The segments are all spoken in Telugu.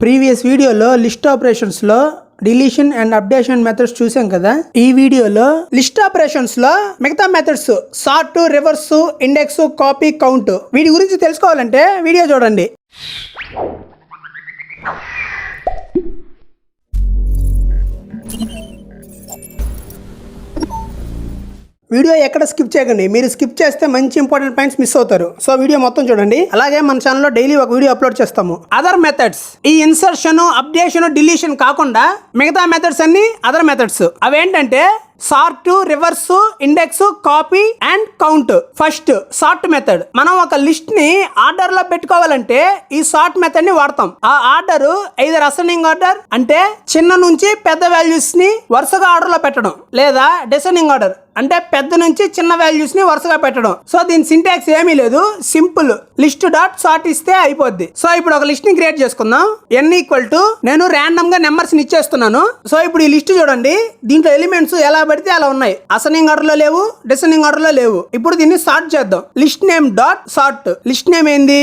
ప్రీవియస్ వీడియోలో లిస్ట్ ఆపరేషన్స్ లో డిలీషన్ అండ్ అప్డేషన్ మెథడ్స్ చూసాం కదా. ఈ వీడియోలో లిస్ట్ ఆపరేషన్స్ లో మిగతా methods sort, reverse, index, copy, count వీటి గురించి తెలుసుకోవాలంటే వీడియో చూడండి. వీడియో ఎక్కడ స్కిప్ చేయకండి. మీరు స్కిప్ చేస్తే మంచి ఇంపార్టెంట్ పాయింట్స్ మిస్ అవుతారు. సో వీడియో మొత్తం చూడండి. అలాగే మన ఛానల్లో డైలీ ఒక వీడియో అప్లోడ్ చేస్తాము. అదర్ మెథడ్స్, ఈ ఇన్సర్షన్, అప్డేషన్, డిలీషన్ కాకుండా మిగతా మెథడ్స్ అన్ని అదర్ మెథడ్స్. అవేంటంటే sort, reverse, index, copy and count. First sort method. మనం ఒక లిస్ట్ ని ఆర్డర్ లో పెట్టుకోవాలంటే ఈ సార్ట్ మెథడ్ ని వాడతాం. ఆ ఆర్డర్ ఐదర్ అసెండింగ్ ఆర్డర్ అంటే చిన్న నుంచి పెద్ద వాల్యూస్ ని వరుసగా ఆర్డర్ లో పెట్టడం, లేదా డిసెండింగ్ ఆర్డర్ అంటే పెద్ద నుంచి చిన్న వాల్యూస్ ని వరుసగా పెట్టడం. సో దీని సింటాక్స్ ఏమీ లేదు, సింపుల్ లిస్ట్ డాట్ సార్ట్ ఇస్తే అయిపోద్ది. సో ఇప్పుడు ఒక లిస్ట్ ని క్రియేట్ చేసుకుందాం. n ఈక్వల్ టు నేను ర్యాండమ్ గా నెంబర్స్ ని ఇచ్చేస్తున్నాను. సో ఇప్పుడు ఈ లిస్ట్ చూడండి, దీంట్లో ఎలిమెంట్స్ ఎలా పడితే అలా ఉన్నాయి. అసెండింగ్ ఆర్డర్ లో లేవు, డిసెండింగ్ ఆర్డర్ లో లేవు. ఇప్పుడు దీన్ని సార్ట్ చేద్దాం. List name dot sort. List name ఏంది?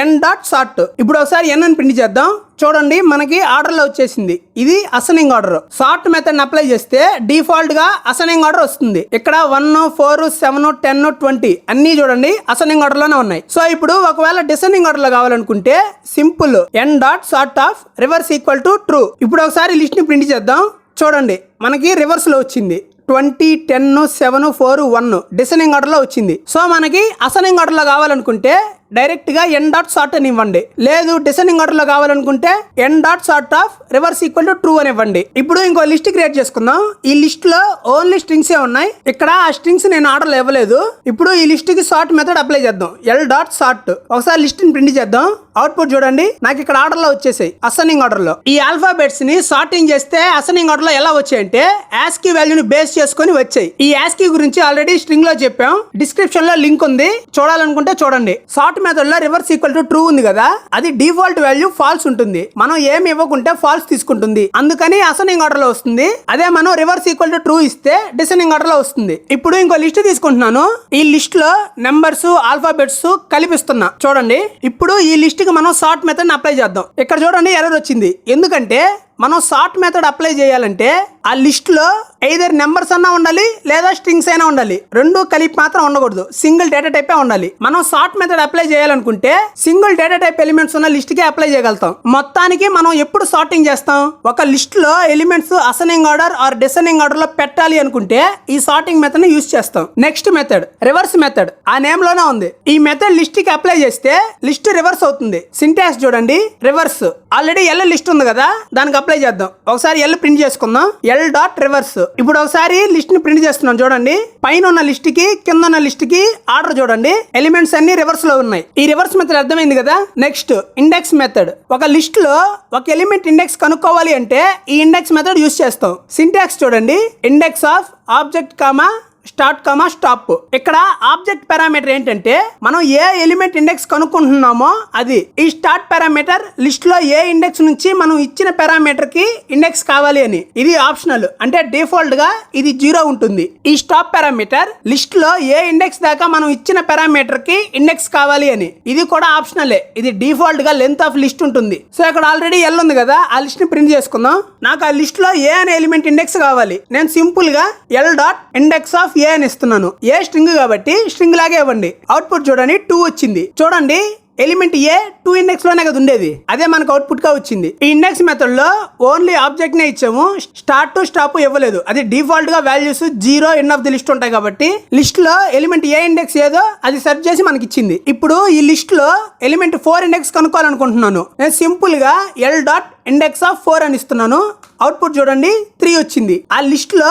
n dot sort. ఇప్పుడు ఒకసారి n అని ప్రింట్ చేద్దాం. చూడండి మనకి ఆర్డర్ లో వచ్చేసింది. ఇది ascending order. Sort method apply చేస్తే డిఫాల్ట్ గా అసెండింగ్ ఆర్డర్ వస్తుంది. ఇక్కడ 1, 4, 7, 10, 20 అన్ని చూడండి అసెండింగ్ ఆర్డర్ లోనే ఉన్నాయి. సో ఇప్పుడు ఒకవేళ డిసెండింగ్ ఆర్డర్ లో కావాలనుకుంటే simple n dot sort of reverse equal to true. ఇప్పుడు ఒకసారి లిస్ట్ ని ప్రింట్ చేద్దాం. చూడండి మనకి రివర్స్ లో వచ్చింది. 20, 10, 7, 4, 1 డిసెండింగ్ ఆర్డర్ లో వచ్చింది. సో మనకి అసెండింగ్ ఆర్డర్ లో కావాలనుకుంటే డైరెక్ట్ గా n డాట్ సార్ట్ అని ఇవ్వండి. లేదు డిసెండింగ్ ఆర్డర్ లో కావాలనుకుంటే n dot sort of reverse equal to true అని ఇవ్వండి. ఇప్పుడు ఇంకో లిస్ట్ క్రియేట్ చేసుకుందాం. ఈ లిస్ట్ లో ఓన్లీ స్ట్రింగ్స్ ఏ ఉన్నాయి. ఇక్కడ ఆ స్ట్రింగ్స్ నేను ఆర్డర్ లో ఇవ్వలేదు. ఇప్పుడు ఈ లిస్ట్ కి సార్ట్ మెథడ్ అప్లై చేద్దాం. l dot sort. ఒకసారి లిస్ట్ ని ప్రింట్ చేద్దాం. అవుట్పుట్ చూడండి, నాకు ఇక్కడ ఆర్డర్ లో వచ్చేసాయి అసెండింగ్ ఆర్డర్ లో. ఈ ఆల్ఫాబెట్స్ ని సార్టింగ్ చేస్తే అసెండింగ్ ఆర్డర్ లో ఎలా వచ్చాయంటే ASCII వాల్యూని బేస్ చేసుకొని వచ్చాయి. ఈ ASCII గురించి ఆల్రెడీ స్ట్రింగ్ లో చెప్పాం. డిస్క్రిప్షన్ లో లింక్ ఉంది, చూడాలనుకుంటే చూడండి. సార్ట్ మెథడ్ లో రివర్స్ ఈక్వల్ టు ట్రూ ఉంది కదా, అది డిఫాల్ట్ వాల్యూ ఫాల్స్ ఉంటుంది. మనం ఏమి ఇవ్వకుంటే ఫాల్స్ తీసుకుంటుంది, అందుకని అసెండింగ్ ఆర్డర్ లో వస్తుంది. అదే మనం రివర్స్ ఈక్వల్ టు ట్రూ ఇస్తే డిసెండింగ్ ఆర్డర్ లో వస్తుంది. ఇప్పుడు ఇంకో లిస్ట్ తీసుకుంటున్నాను. ఈ లిస్ట్ లో నెంబర్స్, ఆల్ఫాబెట్స్ కలిపిస్తున్నా. చూడండి ఇప్పుడు ఈ లిస్ట్ కి మనం సార్ట్ మెథడ్ అప్లై చేద్దాం. ఇక్కడ చూడండి ఎర్రర్ వచ్చింది. ఎందుకంటే మనం సార్ట్ మెథడ్ అప్లై చేయాలంటే ఆ లిస్ట్ లో ఎయిదర్ నెంబర్స్ అన్నా ఉండాలి, లేదా స్ట్రింగ్స్ అయినా ఉండాలి. రెండు కలిపి మాత్రం ఉండకూడదు, సింగిల్ డేటా టైపే ఉండాలి. మనం సార్ట్ మెథడ్ అప్లై చేయాలనుకుంటే సింగిల్ డేటా టైప్ ఎలిమెంట్స్ ఉన్న లిస్ట్ కి అప్లై చేయగలుగుతాం. మొత్తానికి మనం ఎప్పుడు సార్టింగ్ చేస్తాం? ఒక లిస్ట్ లో elements ascending order or descending order లో పెట్టాలి అనుకుంటే ఈ సార్టింగ్ మెథడ్ ని యూస్ చేస్తాం. Next method reverse method. ఆ నేమ్ లోనే ఉంది. ఈ మెథడ్ లిస్ట్ కి అప్లై చేస్తే లిస్ట్ రివర్స్ అవుతుంది. సింటాక్స్ చూడండి, రివర్స్. ఆల్రెడీ ఎల్ లిస్ట్ ఉంది కదా, దానికి అప్లై చేద్దాం. ఒకసారి ఎల్ ప్రింట్ చేసుకుందాం. l dot reverse. ఇప్పుడు ఒకసారి లిస్ట్ ని ప్రింట్ చేస్తున్నాం. చూడండి పైన ఉన్న లిస్ట్ కి కింద ఉన్న లిస్ట్ కి ఆర్డర్ చూడండి, ఎలిమెంట్స్ అన్ని రివర్స్ లో ఉన్నాయి. ఈ రివర్స్ మెథడ్ అర్థమైంది కదా. Next index method. ఒక లిస్ట్ లో ఒక ఎలిమెంట్ ఇండెక్స్ కనుక్కోవాలి అంటే ఈ ఇండెక్స్ మెథడ్ యూస్ చేస్తాం. సింటాక్స్ చూడండి, index of object comma start comma stop. ఇక్కడ ఆబ్జెక్ట్ పారామీటర్ ఏంటంటే మనం ఏ ఎలిమెంట్ ఇండెక్స్ కనుక్కుంటున్నామో అది. ఈ స్టార్ట్ పారామీటర్ లిస్ట్ లో ఏ ఇండెక్స్ నుంచి మనం ఇచ్చిన పారామీటర్ కి ఇండెక్స్ కావాలి అని. ఇది ఆప్షనల్, అంటే డిఫాల్ట్ గా ఇది 0 ఉంటుంది. ఈ స్టాప్ పారామీటర్ లిస్ట్ లో ఏ ఇండెక్స్ దాకా మనం ఇచ్చిన పారామీటర్ కి ఇండెక్స్ కావాలి అని. ఇది కూడా ఆప్షనలే. ఇది డిఫాల్ట్ గా లెంత్ ఆఫ్ లిస్ట్ ఉంటుంది. సో ఇక్కడ ఆల్రెడీ ఎల్ ఉంది కదా, ఆ లిస్ట్ ని ప్రింట్ చేసుకుందాం. నాకు ఆ లిస్ట్ లో ఏ అనే ఎలిమెంట్ ఇండెక్స్ కావాలి. నేను సింపుల్ గా l డాట్ ఇండెక్స్ ఆఫ్ ఏ అని ఇస్తున్నాను. ఏ స్ట్రింగ్ కాబట్టి స్ట్రింగ్ లాగే ఇవ్వండి. అవుట్పుట్ చూడండి 2 వచ్చింది. చూడండి ఎలిమెంట్ ఏ 2 ఇండెక్స్ లోనే కదా ఉండేది, అదే మనకు అవుట్పుట్ గా వచ్చింది. ఈ ఇండెక్స్ మెథడ్ లో ఓన్లీ ఆబ్జెక్ట్ నే ఇచ్చాము, స్టార్ట్ టు స్టాప్ ఇవ్వలేదు. అది డిఫాల్ట్ గా values 0 end of the list ఉంటాయి కాబట్టి లిస్ట్ లో ఎలిమెంట్ ఏ ఇండెక్స్ ఏదో అది సెర్చ్ చేసి మనకి ఇచ్చింది. ఇప్పుడు ఈ లిస్ట్ లో ఎలిమెంట్ 4 ఇండెక్స్ కనుక్కోవాలనుకుంటున్నాను. నేను సింపుల్ గా l డాట్ ఇండెక్స్ ఆఫ్ 4 అని ఇస్తున్నాను. అవుట్పుట్ చూడండి 3 వచ్చింది. ఆ లిస్ట్ లో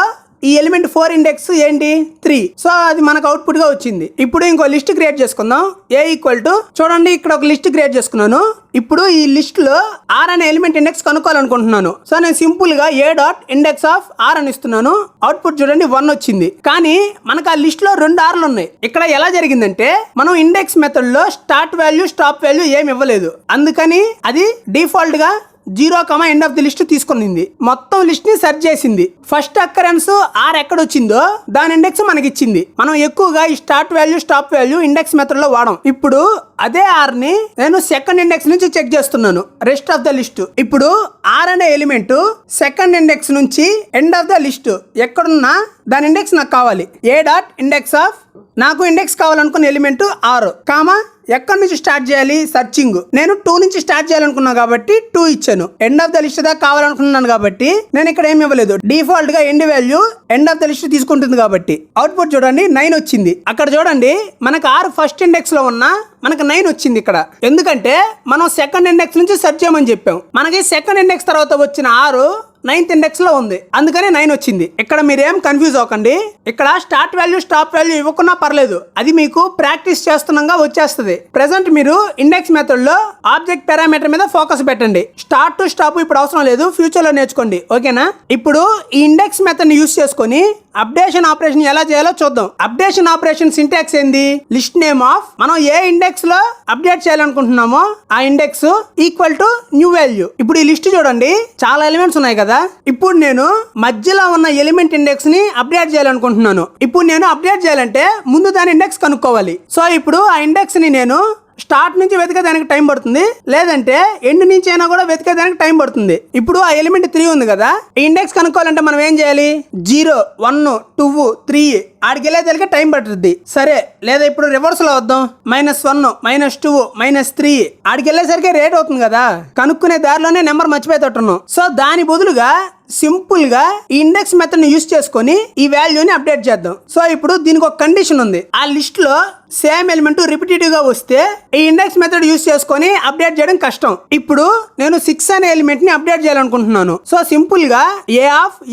ఈ ఎలిమెంట్ 4 ఇండెక్స్ ఏంటి? 3. సో అది మనకు అవుట్పుట్ గా వచ్చింది. ఇప్పుడు ఇంకో లిస్ట్ క్రియేట్ చేసుకుందాం. ఏ ఈక్వల్ టు చూడండి ఇక్కడ ఒక లిస్ట్ క్రియేట్ చేసుకున్నాను. ఇప్పుడు ఈ లిస్ట్ లో r అనే ఎలిమెంట్ ఇండెక్స్ కనుక్కోవాలనుకుంటున్నాను. సో నేను సింపుల్ గా A dot index of r అని ఇస్తున్నాను. అవుట్పుట్ చూడండి 1 వచ్చింది. కానీ మనకు ఆ లిస్ట్ లో 2 rలు ఉన్నాయి. ఇక్కడ ఎలా జరిగిందంటే మనం ఇండెక్స్ మెథడ్ లో స్టార్ట్ వాల్యూ స్టాప్ వాల్యూ ఏమి ఇవ్వలేదు, అందుకని అది డిఫాల్ట్ గా 0, ఎండ్ ఆఫ్ ది లిస్ట్ తీసుకునింది. మొత్తం లిస్ట్ ని సెర్చ్ చేసింది. ఫస్ట్ అక్కరెన్స్ ఆర్ ఎక్కడ వచ్చిందో దాని ఇండెక్స్ మనకి ఇచ్చింది. మనం ఎక్కువగా ఈ start value stop value index method లో వాడం. ఇప్పుడు అదే ఆర్ ని నేను సెకండ్ ఇండెక్స్ నుంచి చెక్ చేస్తున్నాను, రెస్ట్ ఆఫ్ ద లిస్ట్. ఇప్పుడు ఆర్ అనే ఎలిమెంట్ సెకండ్ ఇండెక్స్ నుంచి ఎండ్ ఆఫ్ ద లిస్ట్ ఎక్కడున్నా దాని ఇండెక్స్ నాకు కావాలి. ఏ డాట్ ఇండెక్స్ ఆఫ్, నాకు ఇండెక్స్ కావాలనుకున్న ఎలిమెంట్ 6, కామా ఎక్కడి నుంచి స్టార్ట్ చేయాలి సర్చింగ్. నేను 2 నుంచి స్టార్ట్ చేయాలనుకున్నా కాబట్టి 2 ఇచ్చాను. ఎండ్ ఆఫ్ ద లిస్ట్ దాకా కావాలనుకున్నాను కాబట్టి నేను ఇక్కడ ఏమి ఇవ్వలేదు. డిఫాల్ట్ గా end value end of the list తీసుకుంటుంది కాబట్టి అవుట్పుట్ చూడండి 9 వచ్చింది. అక్కడ చూడండి మనకు 6 ఫస్ట్ ఇండెక్స్ లో ఉన్న మనకు 9 వచ్చింది ఇక్కడ. ఎందుకంటే మనం సెకండ్ ఇండెక్స్ నుంచి సెర్చ్ చేయమని చెప్పాం. మనకి సెకండ్ ఇండెక్స్ తర్వాత వచ్చిన 6 9th ఇండెక్స్ లో ఉంది, అందుకని 9 వచ్చింది. ఇక్కడ మీరేం కన్ఫ్యూజ్ అవ్వకండి. ఇక్కడ స్టార్ట్ వాల్యూ స్టాప్ వాల్యూ ఇవ్వకున్నా పర్లేదు, అది మీకు ప్రాక్టీస్ చేస్తున్నాగా వచ్చేస్తుంది. ప్రెసెంట్ మీరు ఇండెక్స్ మెథడ్ లో ఆబ్జెక్ట్ పారామీటర్ మీద ఫోకస్ పెట్టండి. స్టార్ట్ టు స్టాప్ ఇప్పుడు అవసరం లేదు, ఫ్యూచర్ లో నేర్చుకోండి, ఓకేనా. ఇప్పుడు ఈ ఇండెక్స్ మెథడ్ ని యూస్ చేసుకొని అప్డేషన్ ఆపరేషన్ ఎలా చేయాలో చూద్దాం. అప్డేషన్ ఆపరేషన్ సింటాక్స్ ఏంది? లిస్ట్ నేమ్ ఆఫ్ మనం ఏ ఇండెక్స్ లో అప్డేట్ చేయాలనుకుంటున్నామో ఆ index equal to new value. ఇప్పుడు ఈ లిస్ట్ చూడండి, చాలా ఎలిమెంట్స్ ఉన్నాయి కదా. ఇప్పుడు నేను మధ్యలో ఉన్న ఎలిమెంట్ ఇండెక్స్ ని అప్డేట్ చేయాలనుకుంటున్నాను. ఇప్పుడు నేను అప్డేట్ చేయాలంటే ముందు దాని ఇండెక్స్ కనుక్కోవాలి. సో ఇప్పుడు ఆ ఇండెక్స్ ని నేను స్టార్ట్ నుంచి వెతికేదానికి టైం పడుతుంది, లేదంటే ఎండ్ నుంచి అయినా కూడా వెతికేదానికి టైం పడుతుంది. ఇప్పుడు ఆ ఎలిమెంట్ 3 ఉంది కదా, ఈ ఇండెక్స్ కనుక్కోవాలంటే మనం ఏం చేయాలి? 0, 1, 2, 3 ఆడికి వెళ్ళేదానికి టైం పడుతుంది. సరే, లేదా ఇప్పుడు రివర్స్ లో వద్దాం. -1, -2, -3 ఆడికి వెళ్ళేసరికి రేట్ అవుతుంది కదా. కనుక్కునే దారిలోనే నెంబర్ మర్చిపోయేటట్టున్నాం. సో దాని బదులుగా సింపుల్ గా ఈ ఇండెక్స్ మెథడ్ ని యూస్ చేసుకొని ఈ వాల్యూని అప్డేట్ చేద్దాం. సో ఇప్పుడు దీనికి ఒక కండిషన్ ఉంది. ఆ లిస్ట్ లో సేమ్ ఎలిమెంట్ రిపిటేటివ్ గా వస్తే ఈ ఇండెక్స్ మెథడ్ యూస్ చేసుకొని అప్డేట్ చేయడం కష్టం. ఇప్పుడు నేను 6 అనే ఎలిమెంట్ ని అప్డేట్ చేయాలనుకుంటున్నాను. సో సింపుల్ గా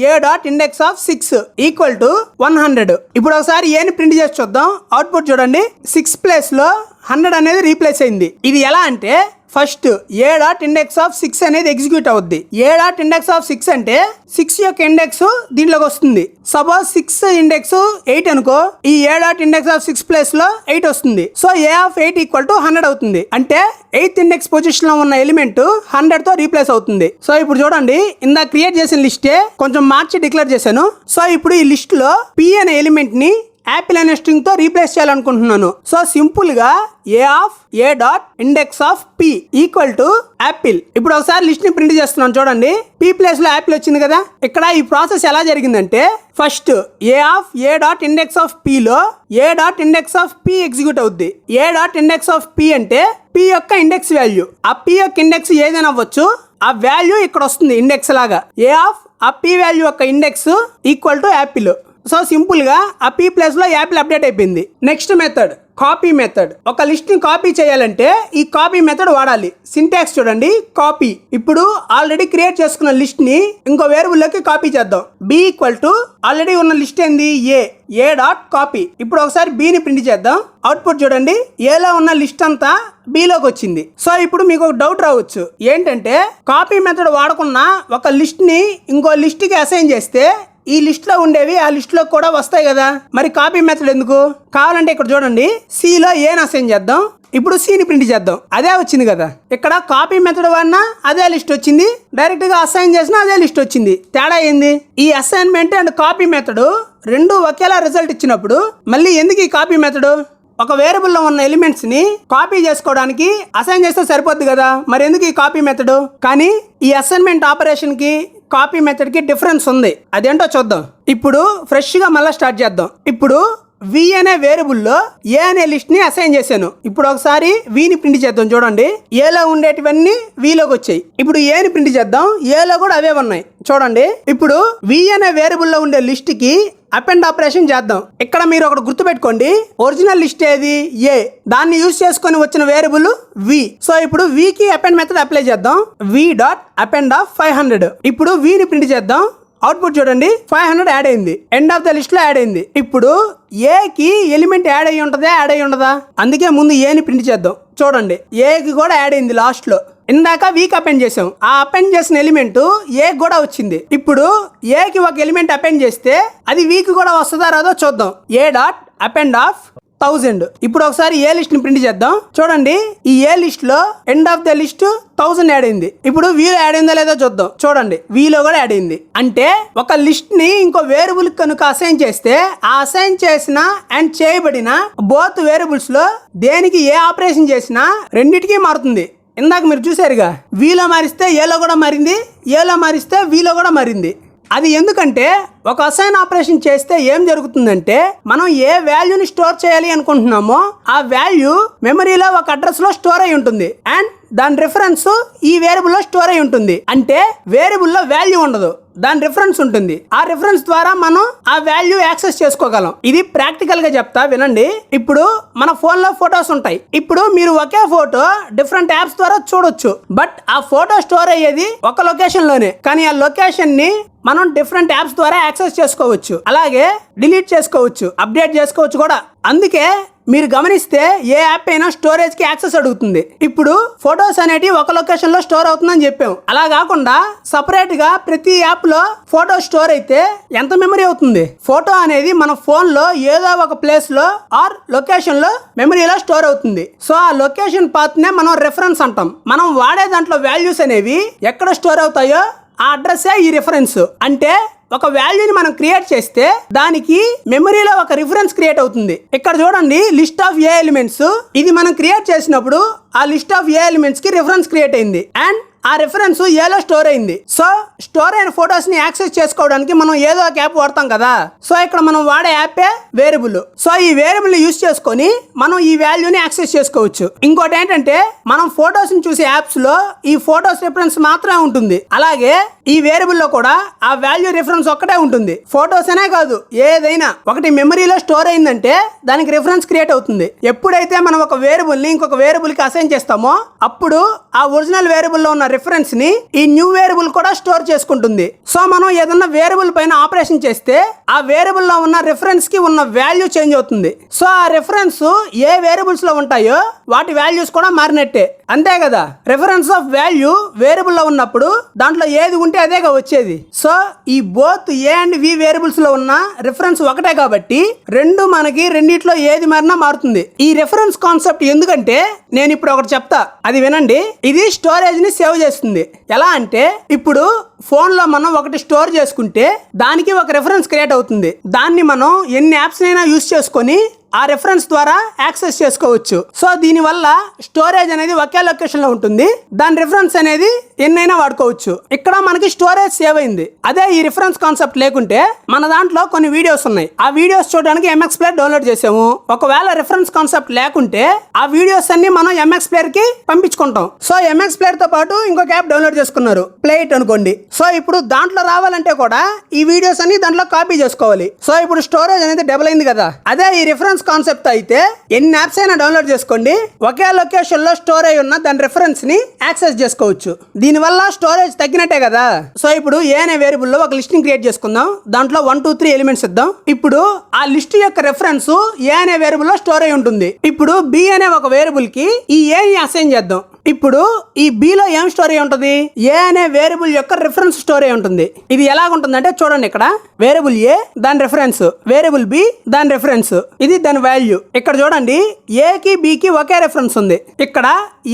A dot index of 6 equal to 100. ఇప్పుడు ఒకసారి ఏని ప్రింట్ చేసి చూద్దాం. అవుట్పుట్ చూడండి, 6 ప్లేస్ లో 100 అనేది రీప్లేస్ అయింది. ఇది ఎలా అంటే first A dot index of 6 అనేది ఎగ్జిక్యూట్ అవుద్ది. ఏ డాట్ ఇండెక్స్ ఆఫ్ 6 అంటే 6 యొక్క ఇండెక్స్ దీంట్లోకి వస్తుంది. సపోజ్ 6 ఇండెక్స్ 8 అనుకో, ఈ ఏ డాట్ ఇండెక్స్ ఆఫ్ 6 ప్లేస్ లో 8 వస్తుంది. So A of 8 equal to 100 అవుతుంది. అంటే 8th ఇండెక్స్ పొజిషన్ లో ఉన్న ఎలిమెంట్ 100 తో రీప్లేస్ అవుతుంది. సో ఇప్పుడు చూడండి, ఇందా క్రియేట్ చేసిన లిస్టే కొంచెం మార్చి డిక్లేర్ చేశాను. సో ఇప్పుడు ఈ లిస్ట్ లో P అనే ఎలిమెంట్ ని యాపిల్ అనే స్ట్రింగ్ తో రీప్లేస్ చేయాలనుకుంటున్నాను. సో సింపుల్ గా A dot index of P equal to apple. ఇప్పుడు ఒకసారి లిస్ట్ ని ప్రింట్ చేస్తున్నాను చూడండి, P ప్లేస్ లో యాపిల్ వచ్చింది కదా. ఇక్కడ ఈ ప్రాసెస్ ఎలా జరిగిందంటే first A dot index of P లో A dot index of P execute అవుద్ది. A dot index of P అంటే P యొక్క ఇండెక్స్ వాల్యూ. ఆ P యొక్క ఇండెక్స్ ఏదైనా అవ్వచ్చు, ఆ వాల్యూ ఇక్కడ వస్తుంది ఇండెక్స్ లాగా. ఆ P వాల్యూ యొక్క index equal to Apple. So simple గా ఆ P ప్లేస్ లో యాపిల్ అప్డేట్ అయిపోయింది. Next method copy method. ఒక లిస్ట్ ని కాపీ చేయాలంటే ఈ కాపీ మెథడ్ వాడాలి. సింటాక్స్ చూడండి, కాపీ. ఇప్పుడు ఆల్రెడీ క్రియేట్ చేసుకున్న లిస్ట్ ని ఇంకో వేరియబుల్ లోకి కాపీ చేద్దాం. B ఈక్వల్ టు ఆల్రెడీ ఉన్న లిస్ట్ ఏంది? A dot copy. ఇప్పుడు ఒకసారి B ని ప్రింట్ చేద్దాం. అవుట్పుట్ చూడండి, ఏలో ఉన్న లిస్ట్ అంతా B లోకి వచ్చింది. సో ఇప్పుడు మీకు ఒక డౌట్ రావచ్చు, ఏంటంటే కాపీ మెథడ్ వాడకుండా ఒక లిస్ట్ ని ఇంకో లిస్ట్ కి అసైన్ చేస్తే ఈ లిస్ట్ లో ఉండేవి ఆ లిస్ట్ లో కూడా వస్తాయి కదా, మరి కాపీ మెథడ్ ఎందుకు? కావాలంటే ఇక్కడ చూడండి, C లో ఏని అసైన్ చేద్దాం. ఇప్పుడు C ని ప్రింట్ చేద్దాం, అదే వచ్చింది కదా. ఇక్కడ కాపీ మెథడ్ వాడినా అదే లిస్ట్ వచ్చింది, డైరెక్ట్ గా అసైన్ చేసినా అదే లిస్ట్ వచ్చింది. తేడా ఏంది? ఈ అసైన్మెంట్ అండ్ కాపీ మెథడ్ రెండు ఒకేలా రిజల్ట్ ఇచ్చినప్పుడు మళ్ళీ ఎందుకు ఈ కాపీ మెథడ్? ఒక వేరియబుల్ లో ఉన్న ఎలిమెంట్స్ ని కాపీ చేసుకోవడానికి అసైన్ చేస్తే సరిపోద్ది కదా, మరి ఎందుకు ఈ కాపీ మెథడ్? కానీ ఈ అసైన్మెంట్ ఆపరేషన్ కి కాపీ మెథడ్ కి డిఫరెన్స్ ఉంది, అదేంటో చూద్దాం. ఇప్పుడు ఫ్రెష్ గా మళ్ళీ స్టార్ట్ చేద్దాం. ఇప్పుడు V అనే వేరియబుల్ లో ఏ అనే లిస్ట్ ని అసైన్ చేశాను. ఇప్పుడు ఒకసారి V ని ప్రింట్ చేద్దాం. చూడండి, ఏలో ఉండేటివన్నీ V లోకి వచ్చాయి. ఇప్పుడు ఏ ని ప్రింట్ చేద్దాం, ఏలో కూడా అవే ఉన్నాయి. చూడండి, ఇప్పుడు V అనే వేరియబుల్ లో ఉండే లిస్ట్ కి అపెండ్ ఆపరేషన్ చేద్దాం. ఇక్కడ మీరు ఒకటి గుర్తుపెట్టుకోండి, ఒరిజినల్ లిస్ట్ ఏది? ఏ. దాన్ని యూజ్ చేసుకొని వచ్చిన వేరియబుల్ V. సో ఇప్పుడు V కి అపెండ్ మెథడ్ అప్లై చేద్దాం. V dot append of 500. ఇప్పుడు V ని ప్రింట్ చేద్దాం. అవుట్పుట్ చూడండి, 500 యాడ్ అయింది, ఎండ్ ఆఫ్ ద లిస్ట్ లో యాడ్ అయింది. ఇప్పుడు ఏ కి ఎలిమెంట్ యాడ్ అయ్యి ఉంటుందా, యాడ్ అయ్యి ఉండదా? అందుకే ముందు ఏ ని ప్రింట్ చేద్దాం. చూడండి, ఏ కి కూడా యాడ్ అయింది లాస్ట్ లో. ఇందాక V కి అపెండ్ చేసాం, ఆ అపెండ్ చేసిన ఎలిమెంట్ ఏ కూడా వచ్చింది. ఇప్పుడు ఏ కి ఒక ఎలిమెంట్ అపెండ్ చేస్తే అది V కి కూడా వస్తుందా రాదో చూద్దాం. A dot append of 1000. ఇప్పుడు ఒకసారి ఏ లిస్ట్ ని ప్రింట్ చేద్దాం. చూడండి, ఈ ఏ లిస్ట్ లో end of the list 1000 add అయింది. ఇప్పుడు వీలో యాడ్ అయిందో లేదో చూద్దాం. చూడండి, వీలో కూడా యాడ్ అయింది. అంటే ఒక లిస్ట్ ని ఇంకో వేరియబుల్ కనుక అసైన్ చేస్తే ఆ అసైన్ చేసిన అండ్ చేయబడిన బోత్ వేరియబుల్స్ లో దేనికి ఏ ఆపరేషన్ చేసినా రెండిటికి మారుతుంది. ఇందాక మీరు చూసారుగా, వీలో మారిస్తే ఏలో కూడా మారింది, ఏలో మారిస్తే వీలో కూడా మారింది. అది ఎందుకంటే ఒక అసైన్ ఆపరేషన్ చేస్తే ఏం జరుగుతుందంటే మనం ఏ వాల్యూని స్టోర్ చేయాలి అనుకుంటున్నామో ఆ వాల్యూ మెమరీలో ఒక అడ్రస్ లో స్టోర్ అయి ఉంటుంది అండ్ దాని రిఫరెన్స్ ఈ వేరియబుల్ లో స్టోర్ అయి ఉంటుంది. అంటే వేరియబుల్ లో వాల్యూ ఉండదు, దాని రిఫరెన్స్ ఉంటుంది. ఆ రిఫరెన్స్ ద్వారా మనం ఆ వాల్యూ యాక్సెస్ చేసుకోగలం. ఇది ప్రాక్టికల్ గా చెప్తా వినండి. ఇప్పుడు మన ఫోన్ లో ఫొటోస్ ఉంటాయి. ఇప్పుడు మీరు ఒకే ఫోటో డిఫరెంట్ యాప్స్ ద్వారా చూడొచ్చు. బట్ ఆ ఫోటో స్టోర్ అయ్యేది ఒక లొకేషన్ లోనే, కానీ ఆ లొకేషన్ ని మనం డిఫరెంట్ యాప్స్ ద్వారా యాక్సెస్ చేసుకోవచ్చు, అలాగే డిలీట్ చేసుకోవచ్చు, అప్డేట్ చేసుకోవచ్చు కూడా. అందుకే మీరు గమనిస్తే ఏ యాప్ అయినా స్టోరేజ్ కి యాక్సెస్ అడుగుతుంది. ఇప్పుడు ఫొటోస్ అనేటివి ఒక లొకేషన్ లో స్టోర్ అవుతుందని చెప్పాం. అలా కాకుండా సపరేట్ గా ప్రతి యాప్ లో ఫోటో స్టోర్ అయితే ఎంత మెమరీ అవుతుంది? ఫోటో అనేది మన ఫోన్ లో ఏదో ఒక ప్లేస్ లో ఆర్ లొకేషన్ లో మెమరీలో స్టోర్ అవుతుంది. సో ఆ లొకేషన్ పాత్ నే మనం రెఫరెన్స్ అంటాం. మనం వాడే దాంట్లో వాల్యూస్ అనేవి ఎక్కడ స్టోర్ అవుతాయో ఆ అడ్రస్సే ఈ రిఫరెన్స్. అంటే ఒక వాల్యూని మనం క్రియేట్ చేస్తే దానికి మెమరీలో ఒక రిఫరెన్స్ క్రియేట్ అవుతుంది. ఇక్కడ చూడండి, లిస్ట్ ఆఫ్ ఏ ఎలిమెంట్స్, ఇది మనం క్రియేట్ చేసినప్పుడు ఆ లిస్ట్ ఆఫ్ ఏ ఎలిమెంట్స్ కి రిఫరెన్స్ క్రియేట్ అయింది అండ్ ఆ రిఫరెన్స్ ఏలో స్టోర్ అయింది. సో స్టోర్ అయిన ఫొటోస్ ని యాక్సెస్ చేసుకోవడానికి మనం ఏదో ఒక యాప్ వాడతాం కదా. సో ఇక్కడ మనం వాడే యాపే వేరియబుల్. సో ఈ వేరియబుల్ ని యూస్ చేసుకొని మనం ఈ వాల్యూని యాక్సెస్ చేసుకోవచ్చు. ఇంకోటి ఏంటంటే మనం ఫొటోస్ ని చూసే యాప్స్ లో ఈ ఫొటోస్ రిఫరెన్స్ మాత్రమే ఉంటుంది. అలాగే ఈ వేరియబుల్ లో కూడా ఆ వాల్యూ రిఫరెన్స్ ఒక్కటే ఉంటుంది. ఫొటోస్ అనే కాదు, ఏదైనా ఒకటి మెమరీలో స్టోర్ అయిందంటే దానికి రిఫరెన్స్ క్రియేట్ అవుతుంది. ఎప్పుడైతే మనం ఒక వేరియబుల్ ని ఇంకొక వేరియబుల్ కి అసైన్ చేస్తామో అప్పుడు ఆ ఒరిజినల్ వేరియబుల్ లో ఉన్న రిఫరెన్స్ ని ఈ న్యూ వేరియబుల్ కూడా స్టోర్ చేసుకుంటుంది. సో మనం ఏదన్నా వేరియబుల్ పైన ఆపరేషన్ చేస్తే ఆ వేరియబుల్ లో ఉన్న రిఫరెన్స్ కి ఉన్న వాల్యూ చేంజ్ అవుతుంది. సో ఆ రిఫరెన్స్ ఏ వేరియబుల్స్ లో ఉంటాయో వాటి వాల్యూస్ కూడా మారినట్టే, అంతే కదా. రిఫరెన్స్ ఆఫ్ వాల్యూ వేరియబుల్ లో ఉన్నప్పుడు దాంట్లో ఏది ఉంటే అదేగా వచ్చేది. సో ఈ both A and B variables లో ఉన్న రిఫరెన్స్ ఒకటే కాబట్టి రెండు మనకి రెండిట్లో ఏది మారినా మారుతుంది. ఈ రిఫరెన్స్ కాన్సెప్ట్ ఎందుకంటే నేను ఇప్పుడు ఒకటి చెప్తా, అది వినండి. ఇది స్టోరేజ్ ని సేవ్ చేస్తుంది. ఎలా అంటే ఇప్పుడు ఫోన్ లో మనం ఒకటి స్టోర్ చేసుకుంటే దానికి ఒక రిఫరెన్స్ క్రియేట్ అవుతుంది. దాన్ని మనం ఎన్ని యాప్స్ అయినా యూస్ చేసుకొని ఆ రెఫరెన్స్ ద్వారా యాక్సెస్ చేసుకోవచ్చు. సో దీని వల్ల స్టోరేజ్ అనేది ఒకే లొకేషన్ లో ఉంటుంది. దాని రిఫరెన్స్ అనేది ఎన్నైనా వాడుకోవచ్చు. ఇక్కడ మనకి స్టోరేజ్ సేవ్ అయింది. అదే ఈ రిఫరెన్స్ కాన్సెప్ట్ లేకుంటే మన దాంట్లో కొన్ని వీడియోస్ ఉన్నాయి. ఆ వీడియోస్ చూడడానికి MX ప్లేయర్ డౌన్లోడ్ చేసాము. ఒకవేళ రిఫరెన్స్ కాన్సెప్ట్ లేకుంటే ఆ వీడియోస్ అన్ని మనం MX ప్లేయర్ కి పంపించుకుంటాం. సో MX ప్లేయర్ తో పాటు ఇంకొక యాప్ డౌన్లోడ్ చేసుకున్నారు, ప్లే ఇట్ అనుకోండి. సో ఇప్పుడు దాంట్లో రావాలంటే కూడా ఈ వీడియోస్ అన్ని దాంట్లో కాపీ చేసుకోవాలి. సో ఇప్పుడు స్టోరేజ్ అనేది డబుల్ అయింది కదా. అదే ఈ రిఫరెన్స్ కాన్సెప్ట్ అయితే ఎన్ని యాప్స్ అయినా డౌన్లోడ్ చేసుకోండి, ఒకే లొకేషన్ లో స్టోర్ అయి ఉన్న దాని రిఫరెన్స్ ని యాక్సెస్ చేసుకోవచ్చు. దీని వల్ల స్టోరేజ్ తగ్గినట్టే కదా. సో ఇప్పుడు ఏ అనే వేరియబుల్ లో ఒక లిస్ట్ ని క్రియేట్ చేసుకుందాం. దాంట్లో 1 2 3 ఎలిమెంట్స్ ఇద్దాం. ఇప్పుడు ఆ లిస్ట్ యొక్క రెఫరెన్స్ ఏ అనే వేరియబుల్ లో స్టోర్ అయి ఉంటుంది. ఇప్పుడు బి అనే ఒక వేరియబుల్ కి ఈ ఏ ని అసైన్ చేద్దాం. ఇప్పుడు ఈ బి లో ఏం స్టోర్ అయి ఉంటుంది? ఏ అనే వేరియబుల్ యొక్క రిఫరెన్స్ స్టోర్ అయి ఉంటుంది. ఇది ఎలాగుంటుందంటే చూడండి, ఇక్కడ వేరియబుల్ ఏ దాని రిఫరెన్స్, వేరియబుల్ బి దాని రిఫరెన్స్, ఇది దాని వాల్యూ. ఇక్కడ చూడండి, ఏ కి బి కి ఒకే రిఫరెన్స్ ఉంది. ఇక్కడ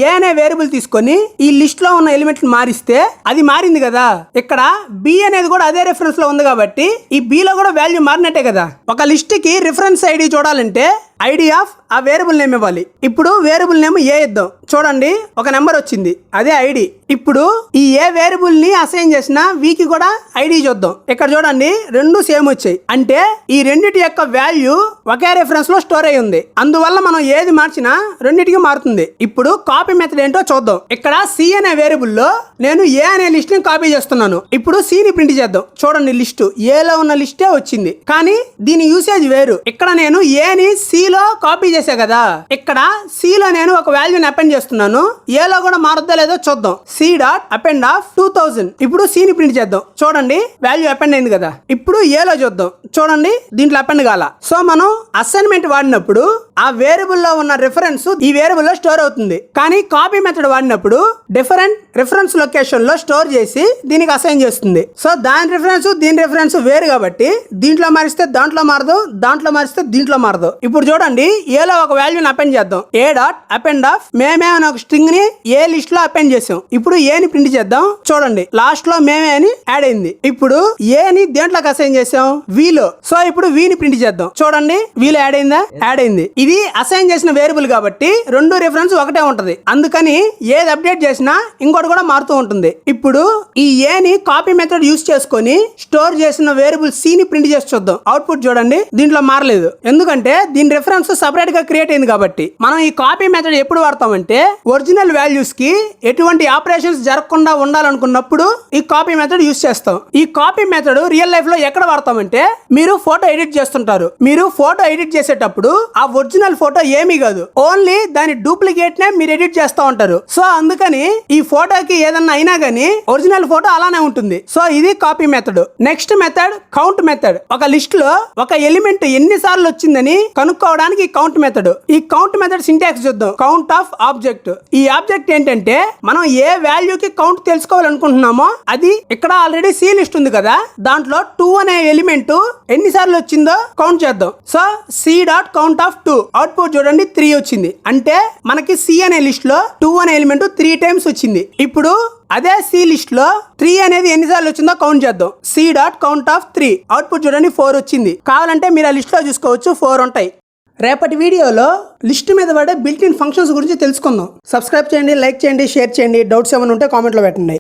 ఏ అనే వేరియబుల్ తీసుకొని ఈ లిస్ట్ లో ఉన్న ఎలిమెంట్ మారిస్తే అది మారింది కదా. ఇక్కడ బి అనేది కూడా అదే రిఫరెన్స్ లో ఉంది కాబట్టి ఈ బి లో కూడా వాల్యూ మారినట్టే కదా. ఒక లిస్ట్ కి రిఫరెన్స్ ఐడి చూడాలంటే ఐడి ఆఫ్ ఆ వేరియబుల్ నేమ్ ఇవ్వాలి. ఇప్పుడు వేరియబుల్ నేమ్ ఏ ఇద్దాం. చూడండి, ఒక నెంబర్ వచ్చింది, అదే ఐడి. ఇప్పుడు ఈ ఏ వేరియబుల్ ని అసైన్ చేసిన వీకి కూడా ఐడి చూద్దాం. ఇక్కడ చూడండి, రెండు సేమ్ వచ్చాయి. అంటే ఈ రెండిటి యొక్క వాల్యూ ఒకే రిఫరెన్స్ లో స్టోర్ అయి ఉంది. అందువల్ల మనం ఏది మార్చినా రెండిటికి మారుతుంది. ఇప్పుడు కాపీ మెథడ్ ఏంటో చూద్దాం. ఇక్కడ సి అనే వేరియబుల్ లో నేను ఏ అనే లిస్ట్ ని కాపీ చేస్తున్నాను. ఇప్పుడు సి ని ప్రింట్ చేద్దాం. చూడండి, లిస్ట్ ఏలో ఉన్న లిస్టే వచ్చింది, కానీ దీని యూసేజ్ వేరు. ఇక్కడ నేను ఏ ని సి లో కాపీ చేసా కదా. ఇక్కడ సి లో నేను ఒక వాల్యూని అపెండ్ చేస్తున్నాను. ఏ లో కూడా మారుద్దా లేదో చూద్దాం. C dot append of 2000. ఇప్పుడు సి ని ప్రింట్ చేద్దాం. చూడండి, వాల్యూ అపెండ్ అయింది కదా. ఇప్పుడు ఏ లో చూద్దాం. చూడండి, దీంట్లో అపెండ్ కాల. సో మనం అసైన్మెంట్ వాడినప్పుడు ఆ వేరియబుల్ లో ఉన్న రిఫరెన్స్ ఈ వేరియబుల్ లో స్టోర్ అవుతుంది. కానీ కాపీ మెథడ్ వాడినప్పుడు డిఫరెంట్ రిఫరెన్స్ లొకేషన్ లో స్టోర్ చేసి దీనికి అసైన్ చేస్తుంది. సో దాని రిఫరెన్స్ దీని రిఫరెన్స్ వేరు కాబట్టి దీంట్లో మారిస్తే దాంట్లో మారదు, దాంట్లో మారిస్తే దీంట్లో మారదు. ఇప్పుడు చూడండి, ఏలో ఒక వాల్యూని అపెండ్ చేద్దాం. ఏ డాట్ అపెండ్ ఆఫ్ మేమే అని ఒక స్ట్రింగ్ ని ఏ లిస్ట్ లో అపెండ్ చేసాం. ఇప్పుడు ఏ ని ప్రింట్ చేద్దాం. చూడండి, లాస్ట్ లో మేమే అని యాడ్ అయింది. ఇప్పుడు ఏ ని దేంట్లోకి అసైన్ చేసాం? వి లో. సో ఇప్పుడు వి ని ప్రింట్ చేద్దాం. చూడండి, వీలో యాడ్ అయిందా? యాడ్ అయింది. ఇది అసైన్ చేసిన వేరియబుల్ కాబట్టి రెండు రిఫరెన్స్ ఒకటే ఉంటది. అందుకని ఏది అప్డేట్ చేసినా ఇంకోటి కూడా మారుతూ ఉంటుంది. ఇప్పుడు ఈ ఏ ని కాపీ మెథడ్ యూస్ చేసుకొని స్టోర్ చేసిన వేరియబుల్ సి ని ప్రింట్ చేసి చూద్దాం. అవుట్పుట్ చూడండి, దీంట్లో మారలేదు. ఎందుకంటే దీని రిఫరెన్స్ సెపరేట్ గా క్రియేట్ అయింది కాబట్టి. మనం ఈ కాపీ మెథడ్ ఎప్పుడు వాడతామంటే ఒరిజినల్ వాల్యూస్ కి ఎటువంటి ఆపరేషన్స్ జరగకుండా ఉండాలనుకున్నప్పుడు ఈ కాపీ మెథడ్ యూస్ చేస్తాం. ఈ కాపీ మెథడ్ రియల్ లైఫ్ లో ఎక్కడ వాడతామంటే, మీరు ఫోటో ఎడిట్ చేస్తుంటారు. మీరు ఫోటో ఎడిట్ చేసేటప్పుడు ఆ ఒరిజినల్ ఫోటో ఏమీ కాదు, ఓన్లీ దాని డూప్లికేట్ నే మీరు ఎడిట్ చేస్తూ ఉంటారు. సో అందుకని ఈ ఫోటోకి ఏదన్నా అయినా గానీ ఒరిజినల్ ఫోటో అలానే ఉంటుంది. సో ఇది copy method. Next method count method. ఒక లిస్ట్ లో ఒక ఎలిమెంట్ ఎన్నిసార్లు వచ్చిందని కనుక్కోవడానికి కౌంట్ మెథడ్. ఈ కౌంట్ మెథడ్ సింటాక్స్ చూద్దాం. Count of object. ఈ ఆబ్జెక్ట్ ఏంటంటే, మనం ఏ వాల్యూకి కౌంట్ తెలుసుకోవాలనుకుంటున్నామో అది ఇక్కడ ఆల్రెడీ సి లిస్ట్ ఉంది కదా, దాంట్లో 2 అనే ఎలిమెంట్ ఎన్నిసార్లు వచ్చిందో కౌంట్ చేద్దాం. So C dot count of 2. Output చూడండి, 3 వచ్చింది. అంటే మనకి సి అనే లిస్ట్ లో 2 అనే ఎలిమెంట్ 3 టైమ్స్ వచ్చింది. ఇప్పుడు అదే సి లిస్ట్ లో 3 అనేది ఎన్నిసార్లు వచ్చిందో కౌంట్ చేద్దాం. C dot count of 3. Output చూడండి, 4 వచ్చింది. కావాలంటే మీరు ఆ లిస్ట్ లో చూసుకోవచ్చు, 4 ఉంటాయి. రేపటి వీడియోలో లిస్ట్ మీద పడే బిల్ట్ ఇన్ ఫంక్షన్స్ గురించి తెలుసుకుందాం. సబ్స్క్రైబ్ చేయండి, లైక్ చేయండి, షేర్ చేయండి. డౌట్స్ ఏమైనా ఉంటే కామెంట్లో పెట్టండి.